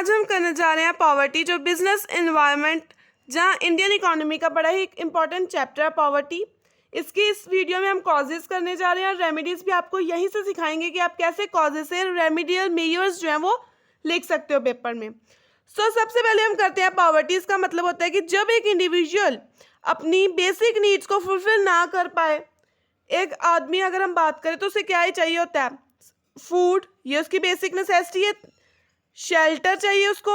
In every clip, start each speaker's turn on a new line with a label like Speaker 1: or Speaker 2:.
Speaker 1: आज हम करने जा रहे हैं पॉवर्टी, जो बिजनेस एनवायरनमेंट, जहां इंडियन इकोनॉमी का बड़ा ही इंपॉर्टेंट चैप्टर है पॉवर्टी। इसकी इस वीडियो में हम कॉजेज करने जा रहे हैं और रेमेडीज भी आपको यहीं से सिखाएंगे कि आप कैसे कॉजेज से रेमेडियल मेजर्स जो हैं वो लिख सकते हो पेपर में। सबसे पहले हम करते हैं पॉवर्टी। इसका मतलब होता है कि जब एक इंडिविजुअल अपनी बेसिक नीड्स को फुलफिल ना कर पाए। एक आदमी अगर हम बात करें तो उसे क्या ही चाहिए होता है? फूड, ये उसकी बेसिक नेसेसिटी है। शेल्टर चाहिए उसको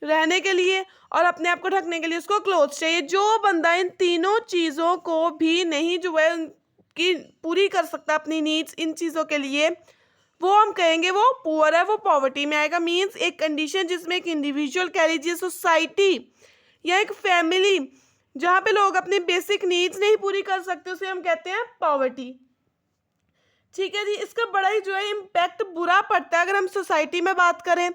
Speaker 1: रहने के लिए, और अपने आप को ढकने के लिए उसको क्लोथ्स चाहिए। जो बंदा इन तीनों चीज़ों को भी नहीं जो है उनकी पूरी कर सकता अपनी नीड्स इन चीज़ों के लिए, वो हम कहेंगे वो पुअर है, वो पॉवर्टी में आएगा। मीन्स एक कंडीशन जिसमें एक इंडिविजुअल, कह लीजिए सोसाइटी या एक फैमिली, जहाँ पे लोग अपनी बेसिक नीड्स नहीं पूरी कर सकते, उसे हम कहते हैं पॉवर्टी। ठीक है जी। इसका बड़ा ही जो है इम्पैक्ट बुरा पड़ता है अगर हम सोसाइटी में बात करें।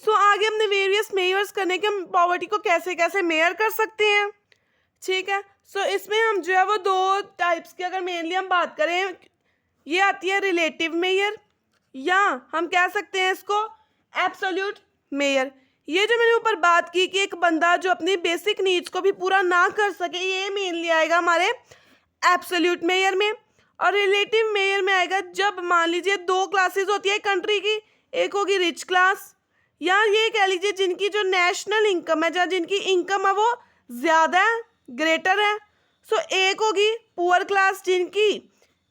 Speaker 1: आगे हमने वेरियस मेयर्स करने के, हम पॉवर्टी को कैसे कैसे मेयर कर सकते हैं। ठीक है। इसमें हम जो है वो दो टाइप्स की अगर मेनली हम बात करें, ये आती है रिलेटिव मेयर, या हम कह सकते हैं इसको एब्सोल्यूट मेयर। ये जो मैंने ऊपर बात की कि एक बंदा जो अपनी बेसिक नीड्स को भी पूरा ना कर सके, ये मेनली आएगा हमारे एब्सोल्यूट मेयर में। और रिलेटिव मेयर में आएगा जब मान लीजिए दो क्लासेस होती है कंट्री की, एक होगी रिच क्लास, या ये कह लीजिए जिनकी जो नेशनल इनकम है, या जिनकी इनकम है वो ज़्यादा है, ग्रेटर है। एक होगी पुअर क्लास, जिनकी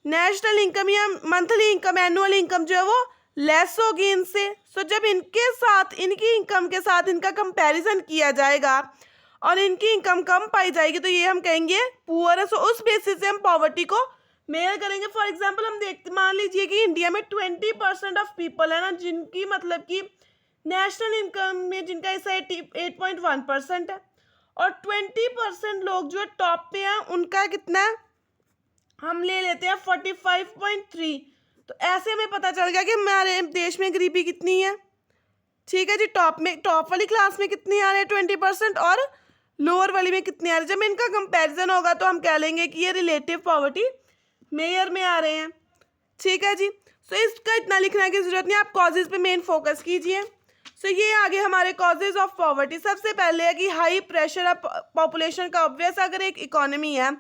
Speaker 1: नेशनल इनकम या मंथली इनकम, एनुअल इनकम जो है वो लेस होगी इनसे। जब इनके साथ, इनकी इनकम के साथ इनका कंपैरिजन किया जाएगा और इनकी इनकम कम पाई जाएगी, तो ये हम कहेंगे पुअर है। उस बेसिस से हम पॉवर्टी को मेयर करेंगे। फॉर एग्जाम्पल हम देखते, मान लीजिए कि इंडिया में 20% ऑफ पीपल है ना, जिनकी मतलब कि नेशनल इनकम में जिनका हिस्सा 8.1% है, और 20% लोग जो टॉप पे हैं उनका कितना है, हम ले लेते हैं 45.3। तो ऐसे हमें पता चल गया कि हमारे देश में गरीबी कितनी है। ठीक है जी। टॉप वाली क्लास में कितनी आ रहे हैं 20%, और लोअर वाली में कितने आ रहे हैं। जब इनका कंपैरिजन होगा तो हम कह लेंगे कि ये रिलेटिव पॉवर्टी मेयर में आ रहे हैं। ठीक है जी। इसका इतना लिखने की जरूरत नहीं, आप कॉजेज पे मेन फोकस कीजिए। ये आगे हमारे कॉजेज ऑफ पॉवर्टी। सबसे पहले है कि हाई प्रेशर ऑफ पॉपुलेशन का। ऑब्वियस अगर एक इकोनॉमी है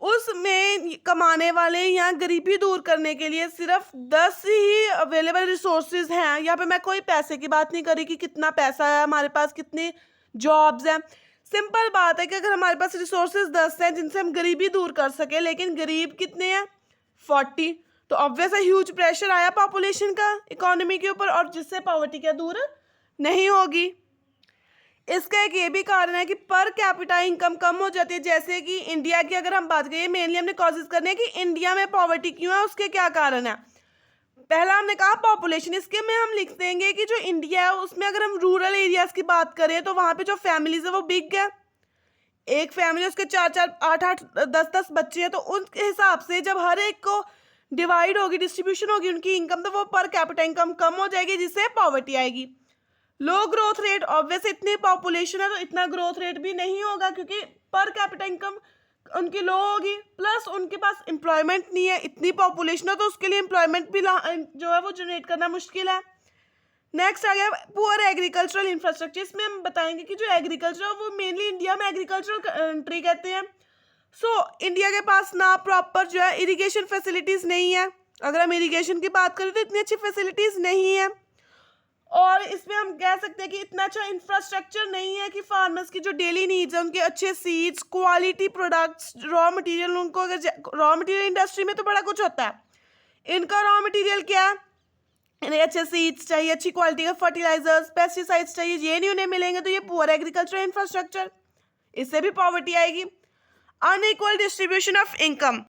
Speaker 1: उसमें कमाने वाले या गरीबी दूर करने के लिए सिर्फ 10 ही अवेलेबल रिसोर्सेज हैं। यहाँ पे मैं कोई पैसे की बात नहीं करी कि कितना पैसा है हमारे पास, कितनी जॉब्स हैं। सिंपल बात है कि अगर हमारे पास रिसोर्सेज 10 हैं जिनसे हम गरीबी दूर कर सके, लेकिन गरीब कितने हैं 40, तो ऑब्वियस है ह्यूज प्रेशर आया पॉपुलेशन का इकोनॉमी के ऊपर, और जिससे पॉवर्टी क्या दूर नहीं होगी। इसका एक ये भी कारण है कि पर कैपिटा इनकम कम हो जाती है। जैसे कि इंडिया की अगर हम बात करें, मेनली हमने कॉजेज करने हैं कि इंडिया में पॉवर्टी क्यों है, उसके क्या कारण है। पहला हमने कहा पॉपुलेशन। इसके में हम लिख देंगे कि जो इंडिया है उसमें अगर हम रूरल एरियाज की बात करें तो वहाँ पे जो फैमिलीज है वो बिग है। एक फैमिली उसके 4-4, 8-8, 10-10 बच्चे हैं, तो उस हिसाब से जब हर एक को डिवाइड होगी, डिस्ट्रीब्यूशन होगी उनकी इनकम, तो वो पर कैपिटा इनकम कम हो जाएगी, जिससे पॉवर्टी आएगी। लो ग्रोथ रेट, ऑब्वियस इतनी पॉपुलेशन है तो इतना ग्रोथ रेट भी नहीं होगा, क्योंकि पर कैपिटा इनकम उनकी लो होगी, प्लस उनके पास एम्प्लॉयमेंट नहीं है। इतनी पॉपुलेशन है तो उसके लिए एम्प्लॉयमेंट भी जो है वो जनरेट करना मुश्किल है। नेक्स्ट आ गया पुअर एग्रीकल्चरल इंफ्रास्ट्रक्चर। इसमें हम बताएंगे कि जो एग्रीकल्चर है वो मेनली इंडिया में एग्रीकल्चरल कंट्री कहते हैं। इंडिया के पास ना प्रॉपर जो है इरिगेशन फैसिलिटीज़ नहीं है। अगर हम इरिगेशन की बात करें तो इतनी अच्छी फैसिलिटीज़ नहीं है, और इसमें हम कह सकते हैं कि इतना अच्छा इंफ्रास्ट्रक्चर नहीं है कि फार्मर्स की जो डेली नीड्स है, उनके अच्छे seeds, quality products, raw material, उनको अगर रॉ मटेरियल इंडस्ट्री में तो बड़ा कुछ होता है, इनका रॉ मटेरियल क्या है, इन्हें अच्छे सीड्स चाहिए, अच्छी क्वालिटी का फर्टिलाइजर्स, पेस्टिसाइड्स चाहिए, ये नहीं उन्हें मिलेंगे, तो ये पुअर एग्रीकल्चर इंफ्रास्ट्रक्चर, इससे भी पॉवर्टी आएगी। Unequal distribution of income.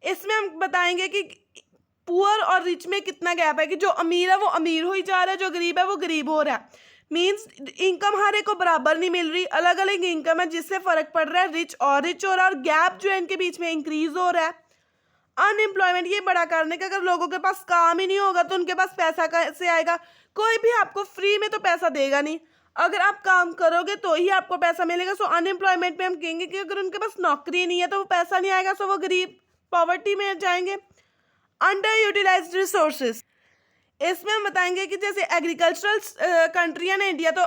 Speaker 1: इसमें हम बताएंगे कि पुअर और रिच में कितना गैप है, कि जो अमीर है वो अमीर हो ही जा रहा है, जो गरीब है वो गरीब हो रहा है। मीन्स इनकम हर एक को बराबर नहीं मिल रही, अलग अलग इनकम है, जिससे फर्क पड़ रहा है, रिच हो रहा है, और गैप जो है इनके बीच में इंक्रीज हो रहा है। अनएम्प्लॉयमेंट, ये बड़ा कारण है कि अगर लोगों के पास काम ही नहीं होगा तो उनके पास पैसा कैसे आएगा। कोई भी आपको फ्री में तो पैसा देगा नहीं, अगर आप काम करोगे तो ही आपको पैसा मिलेगा। अनएम्प्लॉयमेंट में हम कहेंगे कि अगर उनके पास नौकरी नहीं है तो वो पैसा नहीं आएगा, वो गरीब पॉवर्टी में जाएंगे। अंडर यूटिलाइज्ड रिसोर्सेज, इसमें हम बताएंगे कि जैसे एग्रीकल्चरल कंट्री है ना इंडिया, तो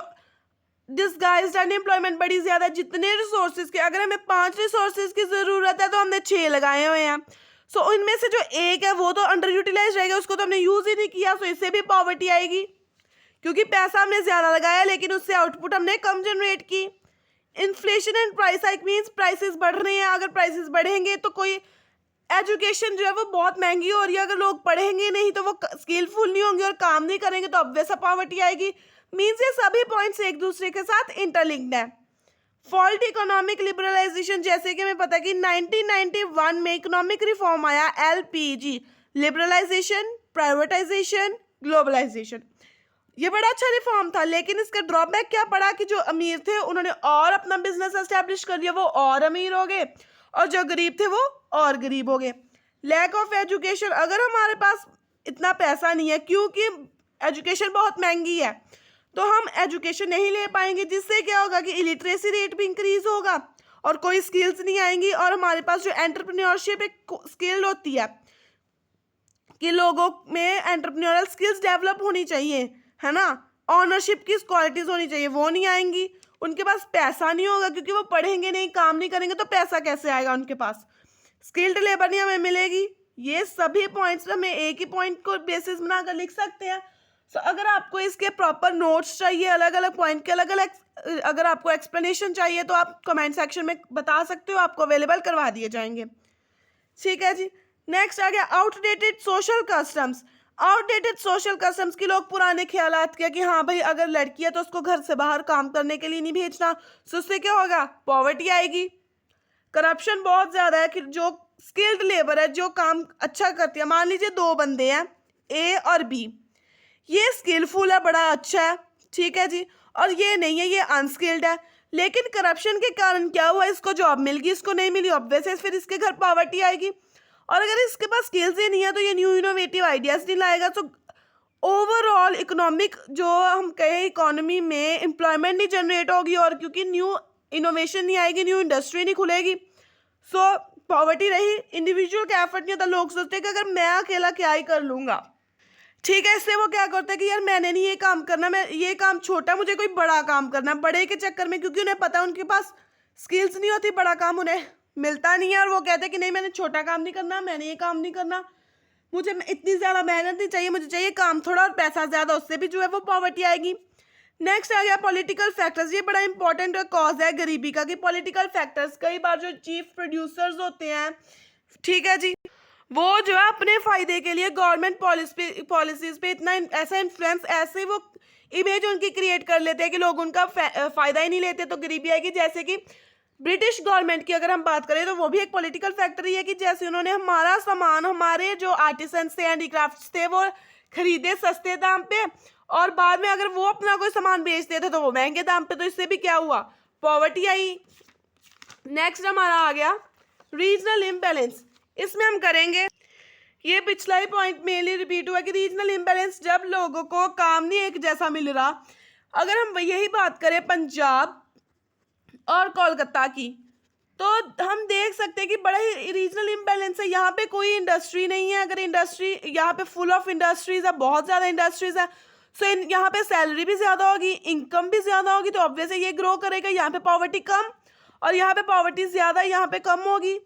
Speaker 1: डिसगाइज्ड अनएम्प्लॉयमेंट बड़ी ज़्यादा है। जितने रिसोर्सेज के, अगर हमें 5 रिसोर्सेज की ज़रूरत है तो हमने 6 लगाए हुए हैं। सो उनमें से जो एक है वो तो अंडर यूटिलाइज रहेगा, उसको तो हमने यूज़ ही नहीं किया, सो इससे भी पॉवर्टी आएगी, क्योंकि पैसा हमने ज़्यादा लगाया लेकिन उससे आउटपुट हमने कम जनरेट की। Inflation and price hike means prices बढ़ रहे हैं। अगर प्राइसेस बढ़ेंगे तो कोई एजुकेशन जो है वो बहुत महंगी हो रही है, अगर लोग पढ़ेंगे नहीं तो वो स्किलफुल नहीं होंगे और काम नहीं करेंगे तो अब वैसा पॉवर्टी आएगी। मीन्स ये सभी पॉइंट्स एक दूसरे के साथ इंटरलिंक्ड है। फॉल्ट इकोनॉमिक लिबरलाइजेशन, जैसे कि हमें पता है कि 1991 में इकोनॉमिक रिफॉर्म आया, LPG, लिबरलाइजेशन, प्राइवेटाइजेशन, ग्लोबलाइजेशन। ये बड़ा अच्छा रिफॉर्म था, लेकिन इसका ड्रॉबैक क्या पड़ा कि जो अमीर थे उन्होंने और अपना बिजनेस एस्टेब्लिश कर लिया, वो और अमीर हो गए, और जो गरीब थे वो और गरीब हो गए। लैक ऑफ एजुकेशन, अगर हमारे पास इतना पैसा नहीं है क्योंकि एजुकेशन बहुत महंगी है, तो हम एजुकेशन नहीं ले पाएंगे, जिससे क्या होगा कि इलिटरेसी रेट भी इंक्रीज होगा और कोई स्किल्स नहीं आएंगी। और हमारे पास जो एंटरप्रेन्योरशिप एक स्किल होती है कि लोगों में एंटरप्रेन्योरल स्किल्स डेवलप होनी चाहिए, है ना, ऑनरशिप की क्वालिटीज होनी चाहिए, वो नहीं आएंगी। उनके पास पैसा नहीं होगा क्योंकि वो पढ़ेंगे नहीं, काम नहीं करेंगे, तो पैसा कैसे आएगा उनके पास? स्किल्ड लेबर नहीं हमें मिलेगी। ये सभी पॉइंट्स हमें एक ही पॉइंट को बेसिस बनाकर लिख सकते हैं। सो अगर आपको इसके प्रॉपर नोट्स चाहिए, अलग अलग पॉइंट के अलग अलग अगर आपको एक्सप्लेनेशन चाहिए तो आप कमेंट सेक्शन में बता सकते हो, आपको अवेलेबल करवा दिए जाएंगे। ठीक है जी। नेक्स्ट आ गया outdated social customs. Outdated social customs की लोग पुराने ख्यालात किया कि हाँ भाई अगर लड़की है तो उसको घर से बाहर काम करने के लिए नहीं भेजना, सो उससे क्या होगा, पॉवर्टी आएगी। करप्शन बहुत ज़्यादा है कि जो स्किल्ड लेबर है, जो काम अच्छा करती है, मान लीजिए 2 बंदे हैं A और B, ये स्किलफुल है, बड़ा अच्छा है, ठीक है जी, और ये नहीं है, ये अनस्किल्ड है, लेकिन करप्शन के कारण क्या हुआ, इसको जॉब मिल गई, इसको नहीं मिली, ऑब्वियसली फिर इसके घर पॉवर्टी आएगी। और अगर इसके पास स्किल्स ही नहीं है तो ये न्यू इनोवेटिव आइडियाज़ नहीं लाएगा, तो ओवरऑल इकोनॉमिक जो हम कहें इकोनॉमी में एम्प्लॉयमेंट नहीं जनरेट होगी, और क्योंकि न्यू इनोवेशन नहीं आएगी, न्यू इंडस्ट्री नहीं खुलेगी, सो पॉवर्टी रही। इंडिविजुअल का एफर्ट नहीं होता, लोग सोचते हैं कि अगर मैं अकेला क्या ही कर लूँगा, ठीक है, इससे वो क्या करते हैं कि यार मैंने नहीं ये काम करना, मैं ये काम छोटा, मुझे कोई बड़ा काम करना है। बड़े के चक्कर में, क्योंकि उन्हें पता है उनके पास स्किल्स नहीं होती, बड़ा काम उन्हें मिलता नहीं है, और वो कहते हैं कि नहीं मैंने छोटा काम नहीं करना, मैंने ये काम नहीं करना, मुझे इतनी ज़्यादा मेहनत नहीं चाहिए, मुझे चाहिए काम थोड़ा और पैसा ज़्यादा, उससे भी जो है वो पॉवर्टी आएगी। नेक्स्ट आ गया पॉलिटिकल फैक्टर्स। ये बड़ा इंपॉर्टेंट कॉज है गरीबी का कि पॉलिटिकल फैक्टर्स, कई बार जो चीफ प्रोड्यूसर्स होते हैं, ठीक है जी, वो जो है अपने फ़ायदे के लिए गवर्नमेंट पॉलिसीज़ पे इतना ऐसा इन्फ्लुएंस, ऐसे वो इमेज उनकी क्रिएट कर लेते हैं कि लोग उनका फ़ायदा ही नहीं लेते, तो गरीबी आएगी। जैसे कि ब्रिटिश गवर्नमेंट की अगर हम बात करें तो वो भी एक पॉलिटिकल फैक्टर ही है कि जैसे उन्होंने हमारा सामान, हमारे जो आर्टिसंस थे, हैंडीक्राफ्ट्स थे, वो खरीदे सस्ते दाम पे, और बाद में अगर वो अपना कोई सामान बेचते थे तो वो महंगे दाम पे, तो इससे भी क्या हुआ, पॉवर्टी आई। नेक्स्ट हमारा आ गया रीजनल इम्बैलेंस। इसमें हम करेंगे, ये पिछला ही पॉइंट मेनली रिपीट हुआ कि रीजनल इम्बैलेंस, जब लोगों को काम नहीं एक जैसा मिल रहा। अगर हम यही बात करें पंजाब और कोलकाता की, तो हम देख सकते हैं कि बड़ा ही रीजनल इम्बैलेंस है। यहाँ पे कोई इंडस्ट्री नहीं है, अगर इंडस्ट्री, यहाँ पे फुल ऑफ इंडस्ट्रीज है, बहुत ज़्यादा इंडस्ट्रीज है, सो यहाँ पे सैलरी भी ज़्यादा होगी, इनकम भी ज़्यादा होगी, तो ऑब्वियसली ये ग्रो करेगा। यहाँ पे पॉवर्टी कम, और यहाँ पे पॉवर्टी ज़्यादा, यहाँ पे कम होगी,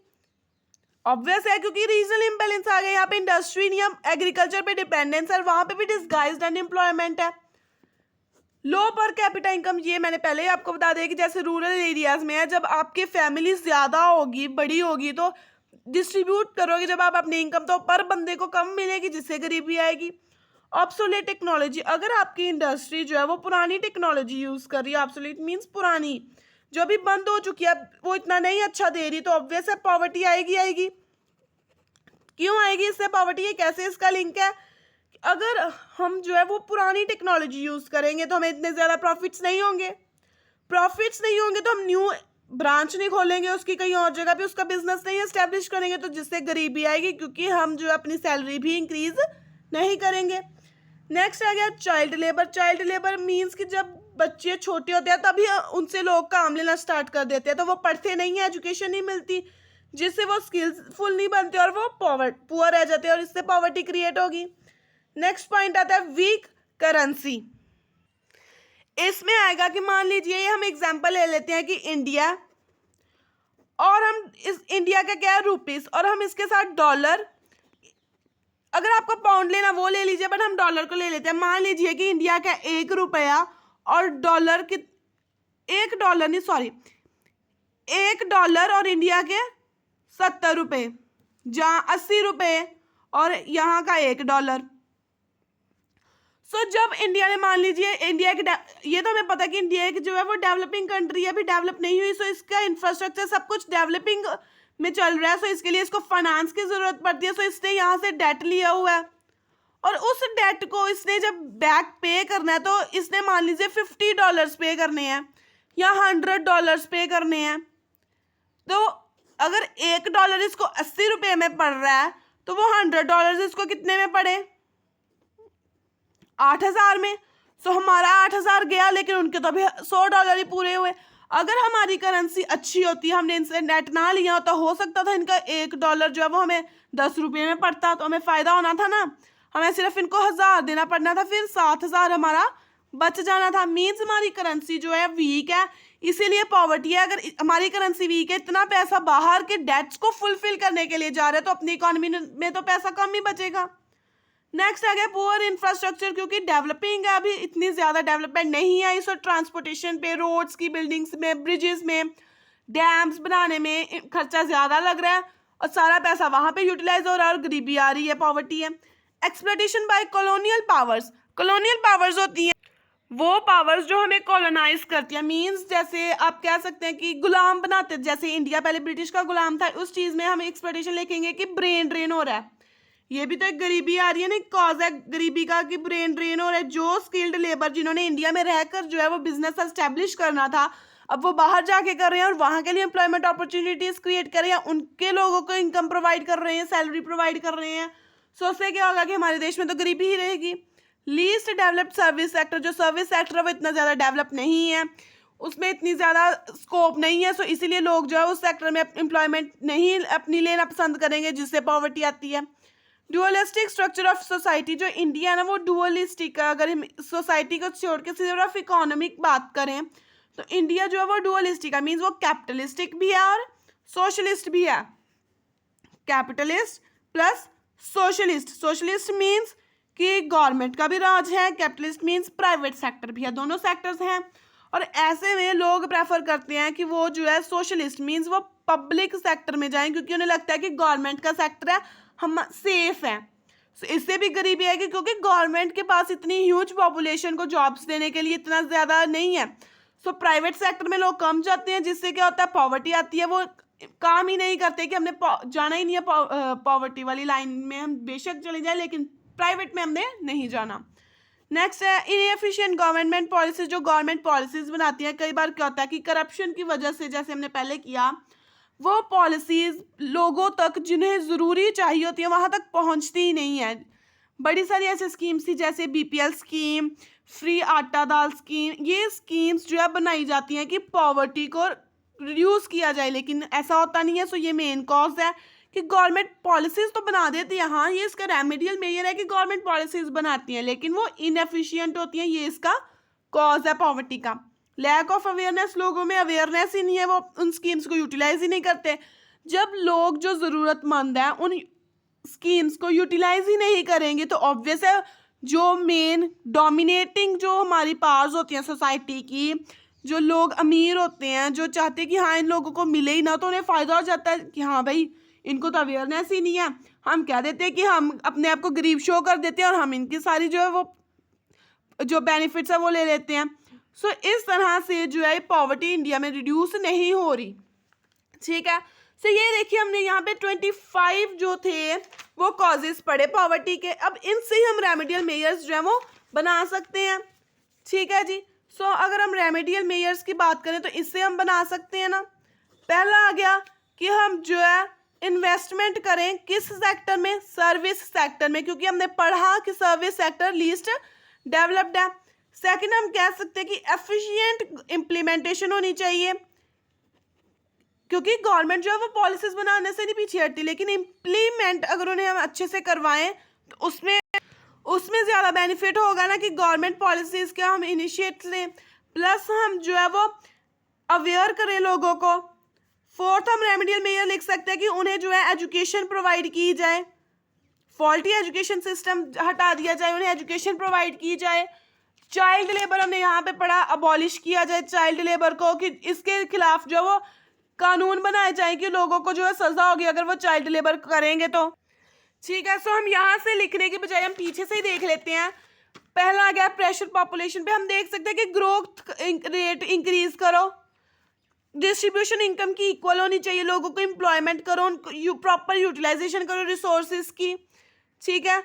Speaker 1: ऑब्वियस है, क्योंकि रीजनल इम्बैलेंस आ गया। यहाँ पे इंडस्ट्री नहीं है, एग्रीकल्चर पे डिपेंडेंस है, वहाँ पे भी डिसगाइज्ड अनएम्प्लॉयमेंट है। लो पर कैपिटा इनकम, ये मैंने पहले ही आपको बता दिया कि जैसे रूरल एरियाज में है, जब आपकी फैमिली ज़्यादा होगी, बड़ी होगी, तो डिस्ट्रीब्यूट करोगे जब आप अपनी इनकम, तो पर बंदे को कम मिलेगी, जिससे गरीबी आएगी। ऑब्सोलेट टेक्नोलॉजी, अगर आपकी इंडस्ट्री जो है वो पुरानी टेक्नोलॉजी यूज़ कर रही है, ऑब्सोलेट मीन्स पुरानी, जो भी बंद हो चुकी है, वो इतना नहीं अच्छा दे रही, तो ऑब्वियस है पॉवर्टी आएगी। क्यों आएगी इससे पॉवर्टी, है कैसे इसका लिंक है? अगर हम जो है वो पुरानी टेक्नोलॉजी यूज़ करेंगे तो हमें इतने ज़्यादा प्रॉफिट्स नहीं होंगे तो हम न्यू ब्रांच नहीं खोलेंगे उसकी, कहीं और जगह पे उसका बिजनेस नहीं एस्टेब्लिश करेंगे, तो जिससे गरीबी आएगी, क्योंकि हम जो अपनी सैलरी भी इंक्रीज नहीं करेंगे। नेक्स्ट आ गया child labour. Child labour means कि जब बच्चे छोटे होते हैं तभी उनसे लोग काम लेना स्टार्ट कर देते हैं, तो वो पढ़ते नहीं है, एजुकेशन नहीं मिलती, जिससे वो स्किल्सफुल नहीं बनते और वो पुअर रह जाते हैं, और इससे पॉवर्टी क्रिएट होगी। नेक्स्ट पॉइंट आता है वीक करेंसी। इसमें आएगा कि मान लीजिए ये हम एग्जांपल ले लेते हैं कि इंडिया, और हम इस इंडिया का क्या है रुपीस, और हम इसके साथ डॉलर, अगर आपको पाउंड लेना वो ले लीजिए, बट हम डॉलर को ले लेते हैं। मान लीजिए कि इंडिया का 1 रुपया और डॉलर के 1 डॉलर नहीं सॉरी 1 डॉलर और इंडिया के 70 रुपये, जहाँ 80 रुपये और यहाँ का 1 डॉलर। सो जब इंडिया ने मान लीजिए इंडिया के ये तो हमें पता है कि इंडिया की जो है वो डेवलपिंग कंट्री है, अभी डेवलप नहीं हुई, सो इसका इंफ्रास्ट्रक्चर सब कुछ डेवलपिंग में चल रहा है, सो इसके लिए इसको फाइनेंस की जरूरत पड़ती है। सो इसने यहाँ से डेट लिया हुआ है, और उस डेट को इसने जब बैक पे करना है तो इसने मान लीजिए $50 पे करने हैं या $100 पे करने हैं। तो अगर $1 इसको 80 रुपये में पड़ रहा है तो वो $100 इसको कितने में पड़े, 8,000 में। सो हमारा 8,000 गया, लेकिन उनके तो अभी $100 ही पूरे हुए। अगर हमारी करेंसी अच्छी होती, हमने इनसे नेट ना लिया होता, हो सकता था इनका $1 जो है वो हमें 10 रुपये में पड़ता, तो हमें फ़ायदा होना था ना। हमें सिर्फ इनको 1,000 देना पड़ना था, फिर 7,000 हमारा बच जाना था। मीन्स हमारी करेंसी जो है वीक है, इसीलिए पॉवर्टी है। अगर हमारी करेंसी वीक है, इतना पैसा बाहर के डेट्स को फुलफिल करने के लिए जा रहे हैं, तो अपनी इकोनॉमी में तो पैसा कम ही बचेगा। नेक्स्ट आ गया पुअर इंफ्रास्ट्रक्चर, क्योंकि डेवलपिंग है, अभी इतनी ज़्यादा डेवलपमेंट नहीं आई, सो ट्रांसपोर्टेशन पे, रोड्स की बिल्डिंग्स में, ब्रिजेस में, डैम्स बनाने में खर्चा ज़्यादा लग रहा है, और सारा पैसा वहाँ पे यूटिलाइज हो रहा है, और गरीबी आ रही है, पॉवर्टी है। Exploitation bye colonial powers. Colonial powers होती हैं वो पावर्स जो हमें कॉलोनाइज करती है, मीन्स जैसे आप कह सकते हैं कि गुलाम बनाते, जैसे इंडिया पहले ब्रिटिश का गुलाम था, उस चीज़ में हम एक्सप्लॉयटेशन लिखेंगे कि ब्रेन ड्रेन हो रहा है। ये भी तो एक गरीबी आ रही है ना, कॉज है गरीबी का कि ब्रेन ड्रेन हो रहा है। जो स्किल्ड लेबर जिन्होंने इंडिया में रहकर जो है वो बिजनेस एस्टेब्लिश करना था, अब वो बाहर जाके कर रहे हैं, और वहाँ के लिए एम्प्लॉयमेंट अपॉर्चुनिटीज़ क्रिएट कर रहे हैं, उनके लोगों को इनकम प्रोवाइड कर रहे हैं, सैलरी प्रोवाइड कर रहे हैं। सो उससे क्या होगा कि हमारे देश में तो गरीबी ही रहेगी। लीस्ट डेवलप्ड सर्विस सेक्टर, जो सर्विस सेक्टर है वो इतना ज़्यादा डेवलप नहीं है, उसमें इतनी ज़्यादा स्कोप नहीं है, सो इसीलिए लोग जो है उस सेक्टर में एम्प्लॉयमेंट नहीं अपनी लेना पसंद करेंगे, जिससे पॉवर्टी आती है। डुअलिस्टिक स्ट्रक्चर ऑफ सोसाइटी, जो इंडिया है ना वो डुअलिस्टिक है। अगर हम सोसाइटी को छोड़ के सिर्फ इकोनॉमिक बात करें तो इंडिया जो है वो डुअलिस्टिक है, मीन्स वो कैपिटलिस्टिक भी है और सोशलिस्ट भी है। Capitalist plus socialist. Socialist means कि गवर्नमेंट का भी राज है, कैपिटलिस्ट मीन्स प्राइवेट सेक्टर भी है, दोनों सेक्टर्स हैं। और ऐसे में लोग प्रेफर करते हैं कि वो जो है सोशलिस्ट मीन्स वो पब्लिक सेक्टर में जाएं, क्योंकि उन्हें लगता है कि गवर्नमेंट का सेक्टर है, हम सेफ हैं। so, इससे भी गरीबी है कि क्योंकि गवर्नमेंट के पास इतनी ह्यूज पॉपुलेशन को जॉब्स देने के लिए इतना ज़्यादा नहीं है, सो प्राइवेट सेक्टर में लोग कम जाते हैं, जिससे क्या होता है पॉवर्टी आती है। वो काम ही नहीं करते कि हमने जाना ही नहीं है पॉवर्टी वाली लाइन में, हम बेशक चले जाए लेकिन प्राइवेट में हमने नहीं जाना। नेक्स्ट है इनएफिशिएंट गवर्नमेंट पॉलिसीज। जो गवर्नमेंट पॉलिसीज बनाती है, कई बार क्या होता है कि करप्शन की वजह से, जैसे हमने पहले किया, वो पॉलिसीज लोगों तक जिन्हें ज़रूरी चाहिए होती है वहाँ तक पहुँचती ही नहीं है। बड़ी सारी ऐसी स्कीम्स थी, जैसे BPL स्कीम, फ्री आटा दाल स्कीम, ये स्कीम्स जो है बनाई जाती हैं कि पॉवर्टी को रिड्यूस किया जाए, लेकिन ऐसा होता नहीं है। सो ये मेन कॉज है कि गवर्नमेंट पॉलिसीज़ तो बना देती है, हाँ ये इसका रेमेडियल मेजर है कि गवर्नमेंट पॉलिसीज़ बनाती हैं, लेकिन वो इनएफिशिएंट होती हैं, ये इसका कॉज है पॉवर्टी का। लैक ऑफ अवेयरनेस, लोगों में अवेयरनेस ही नहीं है, वो उन स्कीम्स को यूटिलाइज ही नहीं करते। जब लोग जो ज़रूरतमंद हैं उन स्कीम्स को यूटिलाइज ही नहीं करेंगे तो ऑब्वियस है जो मेन डोमिनेटिंग जो हमारी पावर्स होती हैं सोसाइटी की, जो लोग अमीर होते हैं, जो चाहते हैं कि हाँ इन लोगों को मिले ही ना, तो उन्हें फ़ायदा हो जाता है कि हाँ भाई इनको तो अवेयरनेस ही नहीं है, हम कह देते हैं कि हम अपने आप को गरीब शो कर देते हैं और हम इनकी सारी जो है वो जो बेनिफिट्स है वो ले लेते हैं। सो इस तरह से जो है पॉवर्टी इंडिया में रिड्यूस नहीं हो रही। ठीक है, सो ये देखिए हमने यहाँ पे 25 जो थे वो कॉजेस पढ़े पॉवर्टी के। अब इनसे ही हम रेमेडियल मेजर्स जो है वो बना सकते हैं। ठीक है जी, सो अगर हम रेमेडियल मेजर्स की बात करें तो इससे हम बना सकते हैं ना। पहला आ गया कि हम जो है इन्वेस्टमेंट करें किस सेक्टर में, सर्विस सेक्टर में, क्योंकि हमने पढ़ा कि सर्विस सेक्टर लीस्ट डेवलप्ड है। सेकंड हम कह सकते हैं कि एफिशिएंट इम्प्लीमेंटेशन होनी चाहिए, क्योंकि गवर्नमेंट जो है वो पॉलिसीज बनाने से नहीं पीछे हटती, लेकिन इम्प्लीमेंट अगर उन्हें हम अच्छे से करवाएं तो उसमें ज़्यादा बेनिफिट होगा ना कि गवर्नमेंट पॉलिसीज़ के हम इनिशिएट लें, प्लस हम जो है वो अवेयर करें लोगों को। फोर्थ, हम रेमेडियल मेजर लिख सकते हैं कि उन्हें जो है एजुकेशन प्रोवाइड की जाए, फॉल्टी एजुकेशन सिस्टम हटा दिया जाए, उन्हें एजुकेशन प्रोवाइड की जाए। चाइल्ड लेबर हमने यहाँ पे पढ़ा, अबॉलिश किया जाए चाइल्ड लेबर को, कि इसके खिलाफ जो वो कानून बनाए जाए कि लोगों को जो है सजा होगी अगर वो चाइल्ड लेबर करेंगे तो। ठीक है, सो हम यहाँ से लिखने के बजाय हम पीछे से ही देख लेते हैं। पहला आ गया प्रेशर पॉपुलेशन पे, हम देख सकते हैं कि ग्रोथ रेट इंक्रीज करो, डिस्ट्रीब्यूशन इनकम की इक्वल होनी चाहिए, लोगों को एम्प्लॉयमेंट करो, उनको प्रॉपर यूटिलाइजेशन करो रिसोर्सेज की। ठीक है,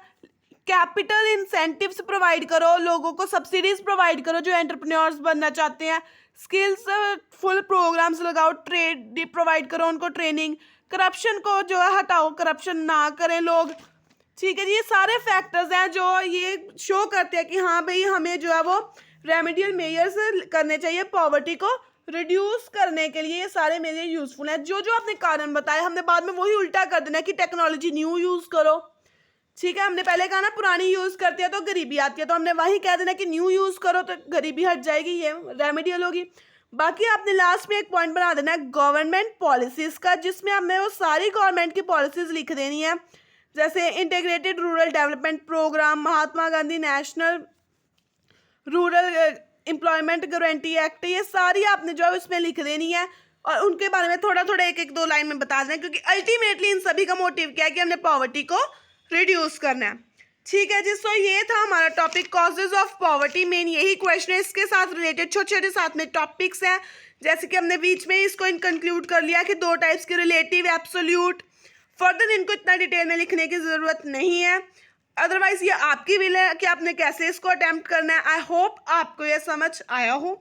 Speaker 1: कैपिटल इंसेंटिव्स प्रोवाइड करो, लोगों को सब्सिडीज प्रोवाइड करो जो एंटरप्रेन्योर्स बनना चाहते हैं, स्किल्स फुल प्रोग्राम्स लगाओ, ट्रेड प्रोवाइड करो उनको ट्रेनिंग, करप्शन को जो है हटाओ, करप्शन ना करें लोग। ठीक है जी, ये सारे फैक्टर्स हैं जो ये शो करते हैं कि हाँ भाई हमें जो है वो रेमेडियल मेजर्स करने चाहिए पॉवर्टी को रिड्यूस करने के लिए। ये सारे मेजर यूजफुल हैं। जो जो आपने कारण बताए हमने बाद में वही उल्टा कर देना कि टेक्नोलॉजी न्यू यूज़ करो। ठीक है, हमने पहले कहा ना पुरानी यूज़ करते हैं तो गरीबी आती है, तो हमने वही कह देना कि न्यू यूज़ करो तो गरीबी हट जाएगी, ये रेमेडियल होगी। बाकी आपने लास्ट में एक पॉइंट बना देना है गवर्नमेंट पॉलिसीज़ का, जिसमें हमने वो सारी गवर्नमेंट की पॉलिसीज़ लिख देनी है, जैसे integrated rural development program, Mahatma Gandhi national rural employment guarantee act, ये सारी आपने जो है उसमें लिख देनी है और उनके बारे में थोड़ा थोड़ा एक एक दो लाइन में बता देना, क्योंकि अल्टीमेटली इन सभी का मोटिव क्या है कि हमने पॉवर्टी को रिड्यूस करना है। ठीक है जी, सो ये था हमारा topic causes of poverty, main यही क्वेश्चन है, इसके साथ रिलेटेड छोटे छोटे साथ में टॉपिक्स हैं, जैसे कि हमने बीच में इसको कंक्लूड कर लिया कि दो टाइप्स के रिलेटिव, एब्सोल्यूट। फर्दर इनको इतना डिटेल में लिखने की ज़रूरत नहीं है, अदरवाइज ये आपकी विल है कि आपने कैसे इसको अटेम्प्ट करना है। आई होप आपको ये समझ आया हो,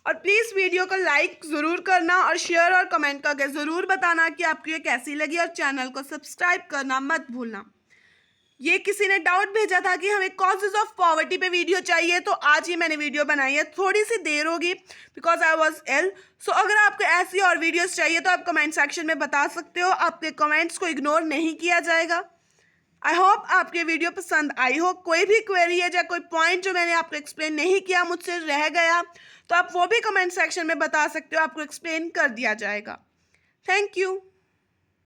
Speaker 1: और प्लीज़ वीडियो को लाइक ज़रूर करना और शेयर और कमेंट करके ज़रूर बताना कि आपको ये कैसी लगी, और चैनल को सब्सक्राइब करना मत भूलना। ये किसी ने डाउट भेजा था कि हमें कॉजेज ऑफ पॉवर्टी पे वीडियो चाहिए, तो आज ही मैंने वीडियो बनाई है, थोड़ी सी देर होगी बिकॉज आई वॉज इल। सो अगर आपको ऐसी और वीडियोस चाहिए तो आप कमेंट सेक्शन में बता सकते हो, आपके कमेंट्स को इग्नोर नहीं किया जाएगा। आई होप आपके वीडियो पसंद आई हो। कोई भी क्वेरी है या कोई पॉइंट जो मैंने आपको एक्सप्लेन नहीं किया, मुझसे रह गया, तो आप वो भी कमेंट सेक्शन में बता सकते हो, आपको एक्सप्लेन कर दिया जाएगा। Thank you.